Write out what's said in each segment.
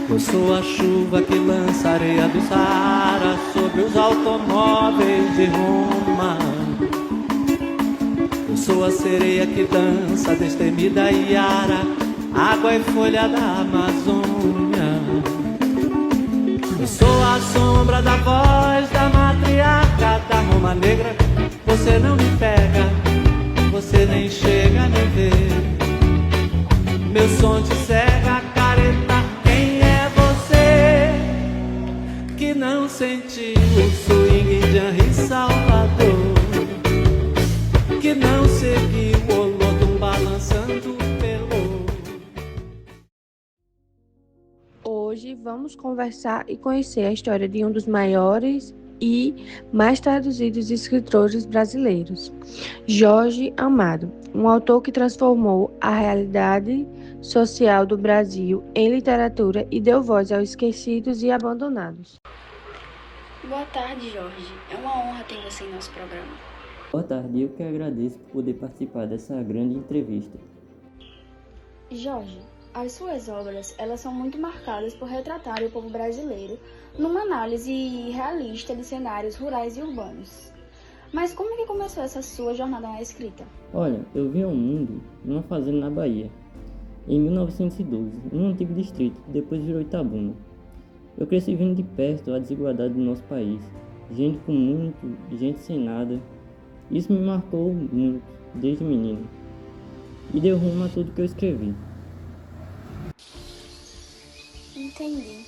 Eu sou a chuva que lança areia do Saara sobre os automóveis de Roma. Eu sou a sereia que dança destemida Iara, água e folha da Amazônia. Eu sou a sombra da voz da matriarca da Roma Negra. Você não me pega, você nem chega a me ver. Meu som te cega, careta. Quem é você que não sentiu o swing de Henri Salvador? Que não seguiu o Olodum balançando o terror? Hoje vamos conversar e conhecer a história de um dos maiores e mais traduzidos escritores brasileiros, Jorge Amado, um autor que transformou a realidade social do Brasil em literatura e deu voz aos esquecidos e abandonados. Boa tarde, Jorge. É uma honra ter você em nosso programa. Boa tarde, eu que agradeço por poder participar dessa grande entrevista. Jorge, as suas obras, elas são muito marcadas por retratarem o povo brasileiro numa análise realista de cenários rurais e urbanos. Mas como é que começou essa sua jornada na escrita? Olha, eu vim ao mundo numa fazenda na Bahia, em 1912, num antigo distrito que depois virou Itabuna. Eu cresci vendo de perto a desigualdade do nosso país, gente com muito, gente sem nada. Isso me marcou muito, desde menino, e deu rumo a tudo que eu escrevi. Entendi.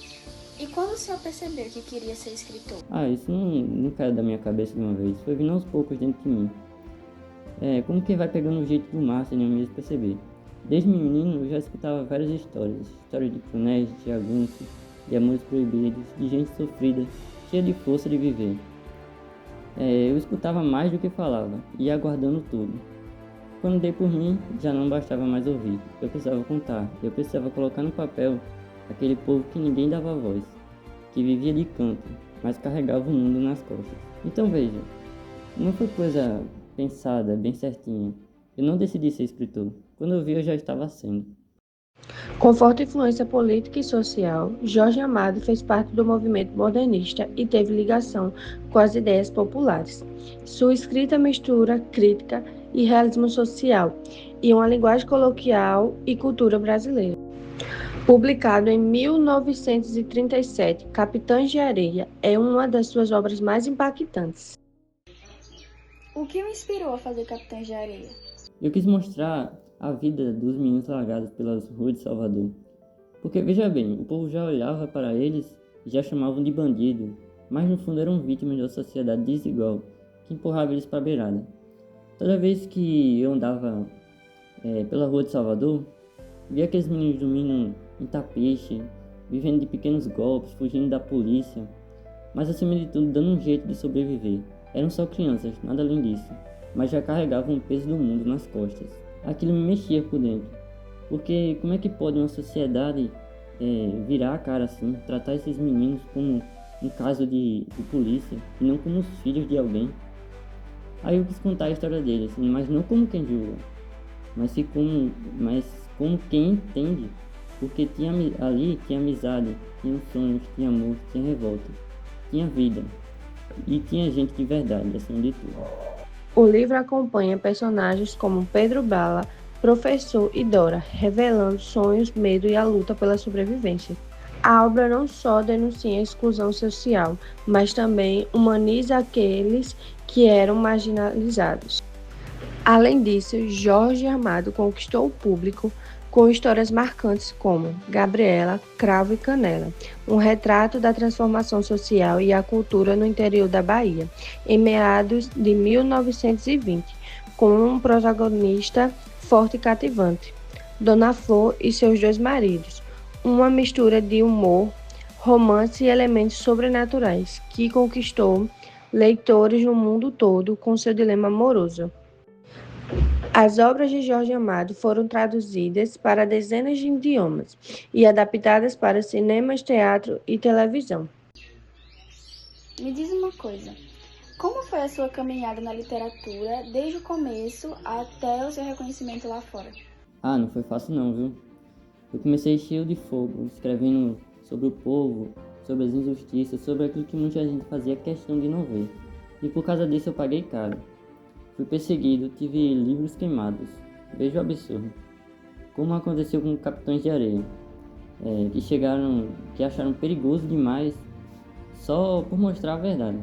E quando o senhor percebeu que queria ser escritor? Isso não caiu da minha cabeça de uma vez, foi vindo aos poucos dentro de mim. Como quem vai pegando o jeito do mar sem nem mesmo perceber. Desde menino eu já escutava várias histórias de crunéis, de jagunços, de amores proibidos, de gente sofrida, cheia de força de viver. Eu escutava mais do que falava, ia aguardando tudo. Quando dei por mim, já não bastava mais ouvir, eu precisava contar, eu precisava colocar no papel aquele povo que ninguém dava voz, que vivia de canto, mas carregava o mundo nas costas. Então veja, não foi coisa pensada, bem certinha. Eu não decidi ser escritor. Quando eu vi, eu já estava sendo. Com forte influência política e social, Jorge Amado fez parte do movimento modernista e teve ligação com as ideias populares. Sua escrita mistura crítica e realismo social e uma linguagem coloquial e cultura brasileira. Publicado em 1937, Capitães de Areia é uma das suas obras mais impactantes. O que o inspirou a fazer Capitães de Areia? Eu quis mostrar a vida dos meninos largados pelas ruas de Salvador. Porque, veja bem, o povo já olhava para eles e já chamavam de bandido, mas no fundo eram vítimas da sociedade desigual, que empurrava eles para a beirada. Toda vez que eu andava pela rua de Salvador, via aqueles meninos dormindo em tapete, vivendo de pequenos golpes, fugindo da polícia, mas acima de tudo dando um jeito de sobreviver. Eram só crianças, nada além disso, mas já carregavam o peso do mundo nas costas. Aquilo me mexia por dentro, porque como é que pode uma sociedade virar a cara assim, tratar esses meninos como um caso de polícia, e não como os filhos de alguém? Aí eu quis contar a história deles, mas não como quem julga, mas como quem entende, porque ali tinha amizade, tinha sonhos, tinha amor, tinha revolta, tinha vida, e tinha gente de verdade, acima de tudo. O livro acompanha personagens como Pedro Bala, Professor e Dora, revelando sonhos, medo e a luta pela sobrevivência. A obra não só denuncia a exclusão social, mas também humaniza aqueles que eram marginalizados. Além disso, Jorge Amado conquistou o público com histórias marcantes como Gabriela, Cravo e Canela, um retrato da transformação social e a cultura no interior da Bahia, em meados de 1920, com um protagonista forte e cativante, Dona Flor e seus dois maridos, uma mistura de humor, romance e elementos sobrenaturais, que conquistou leitores no mundo todo com seu dilema amoroso. As obras de Jorge Amado foram traduzidas para dezenas de idiomas e adaptadas para cinemas, teatro e televisão. Me diz uma coisa, como foi a sua caminhada na literatura desde o começo até o seu reconhecimento lá fora? Ah, não foi fácil não, viu? Eu comecei cheio de fogo, escrevendo sobre o povo, sobre as injustiças, sobre aquilo que muita gente fazia questão de não ver. E por causa disso eu paguei caro. Fui perseguido, tive livros queimados. Veja o absurdo. Como aconteceu com Capitães de Areia, que acharam perigoso demais só por mostrar a verdade.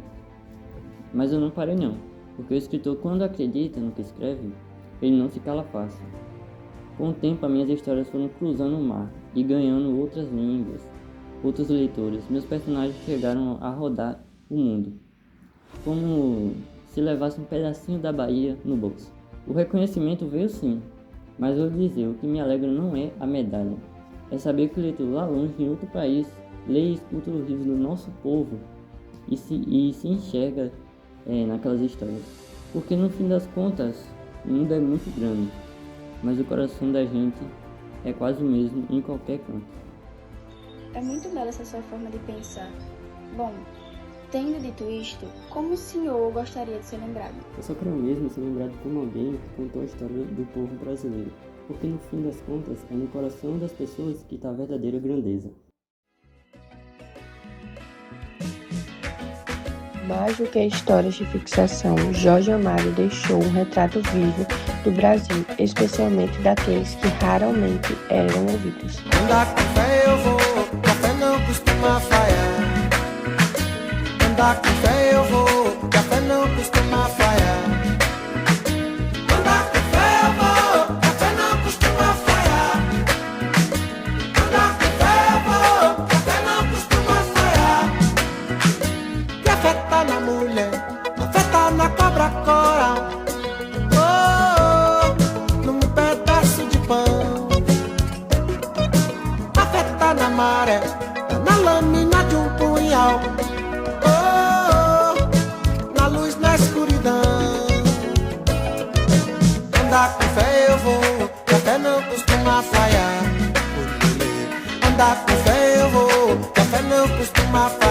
Mas eu não parei não, porque o escritor, quando acredita no que escreve, ele não se cala fácil. Com o tempo, as minhas histórias foram cruzando o mar e ganhando outras línguas, outros leitores. Meus personagens chegaram a rodar o mundo, como se levasse um pedacinho da Bahia no bolso. O reconhecimento veio sim, mas vou dizer, o que me alegra não é a medalha, é saber que o leitor lá longe, em outro país, lê e escuta os livros do nosso povo e se enxerga naquelas histórias. Porque no fim das contas, o mundo é muito grande, mas o coração da gente é quase o mesmo em qualquer canto. É muito bela essa sua forma de pensar. Bom, tendo dito isto, como o senhor gostaria de ser lembrado? Eu só quero mesmo ser lembrado como alguém que contou a história do povo brasileiro, porque no fim das contas é no coração das pessoas que está a verdadeira grandeza. Mais do que histórias de fixação, Jorge Amado deixou um retrato vivo do Brasil, especialmente daqueles que raramente eram ouvidos. Andar com fé eu vou, café não costuma falhar. Andar com fé eu vou, café não costuma falhar. Andar com fé eu vou, café não costuma falhar. Andar com fé eu vou, café não costuma falhar. Que a fé tá na mulher, a fé tá na cobra coral. Oh, num pedaço de pão. A fé tá na maré, tá na lâmina de um punhal. Oh, na luz, na escuridão. Andar com fé eu vou, que a fé não costuma falhar. Andar com fé eu vou, que a fé não costuma falhar.